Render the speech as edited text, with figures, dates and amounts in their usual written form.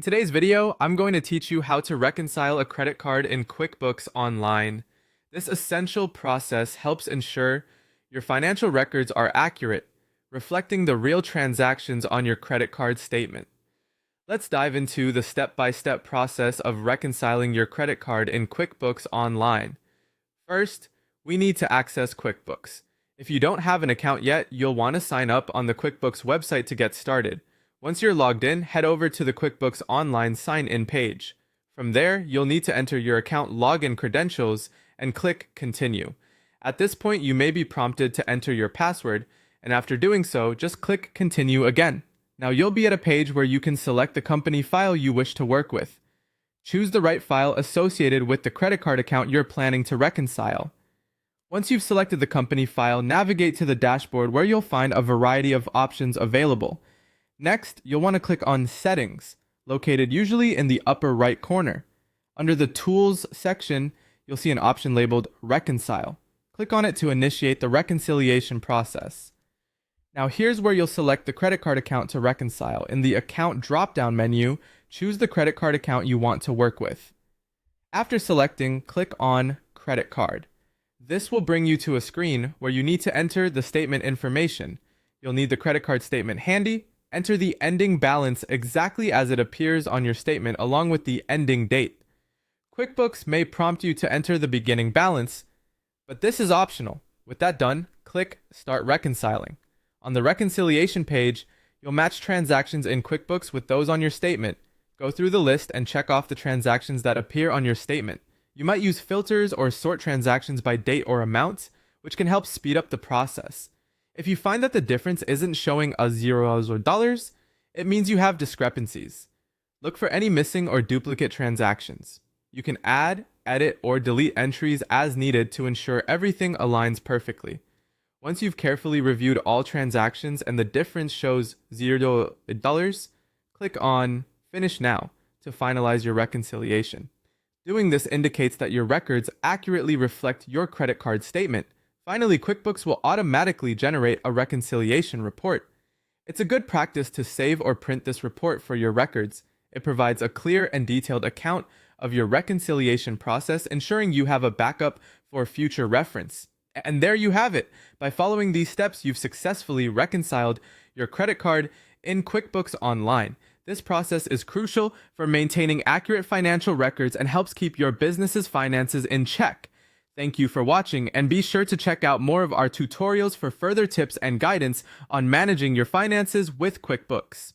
In today's video, I'm going to teach you how to reconcile a credit card in QuickBooks Online. This essential process helps ensure your financial records are accurate, reflecting the real transactions on your credit card statement. Let's dive into the step-by-step process of reconciling your credit card in QuickBooks Online. First, we need to access QuickBooks. If you don't have an account yet, you'll want to sign up on the QuickBooks website to get started. Once you're logged in, head over to the QuickBooks Online sign-in page. From there, you'll need to enter your account login credentials and click Continue. At this point, you may be prompted to enter your password, and after doing so, just click Continue again. Now you'll be at a page where you can select the company file you wish to work with. Choose the right file associated with the credit card account you're planning to reconcile. Once you've selected the company file, navigate to the dashboard where you'll find a variety of options available. Next, you'll want to click on Settings, located usually in the upper right corner. Under the Tools section, you'll see an option labeled Reconcile. Click on it to initiate the reconciliation process. Now here's where you'll select the credit card account to reconcile. In the Account drop-down menu, choose the credit card account you want to work with. After selecting, click on Credit Card. This will bring you to a screen where you need to enter the statement information. You'll need the credit card statement handy. Enter the ending balance exactly as it appears on your statement along with the ending date. QuickBooks may prompt you to enter the beginning balance, but this is optional. With that done, click Start Reconciling. On the reconciliation page, you'll match transactions in QuickBooks with those on your statement. Go through the list and check off the transactions that appear on your statement. You might use filters or sort transactions by date or amount, which can help speed up the process. If you find that the difference isn't showing as zeros or dollars, it means you have discrepancies. Look for any missing or duplicate transactions. You can add, edit, or delete entries as needed to ensure everything aligns perfectly. Once you've carefully reviewed all transactions and the difference shows $0, click on Finish Now to finalize your reconciliation. Doing this indicates that your records accurately reflect your credit card statement. Finally, QuickBooks will automatically generate a reconciliation report. It's a good practice to save or print this report for your records. It provides a clear and detailed account of your reconciliation process, ensuring you have a backup for future reference. And there you have it. By following these steps, you've successfully reconciled your credit card in QuickBooks Online. This process is crucial for maintaining accurate financial records and helps keep your business's finances in check. Thank you for watching, and be sure to check out more of our tutorials for further tips and guidance on managing your finances with QuickBooks.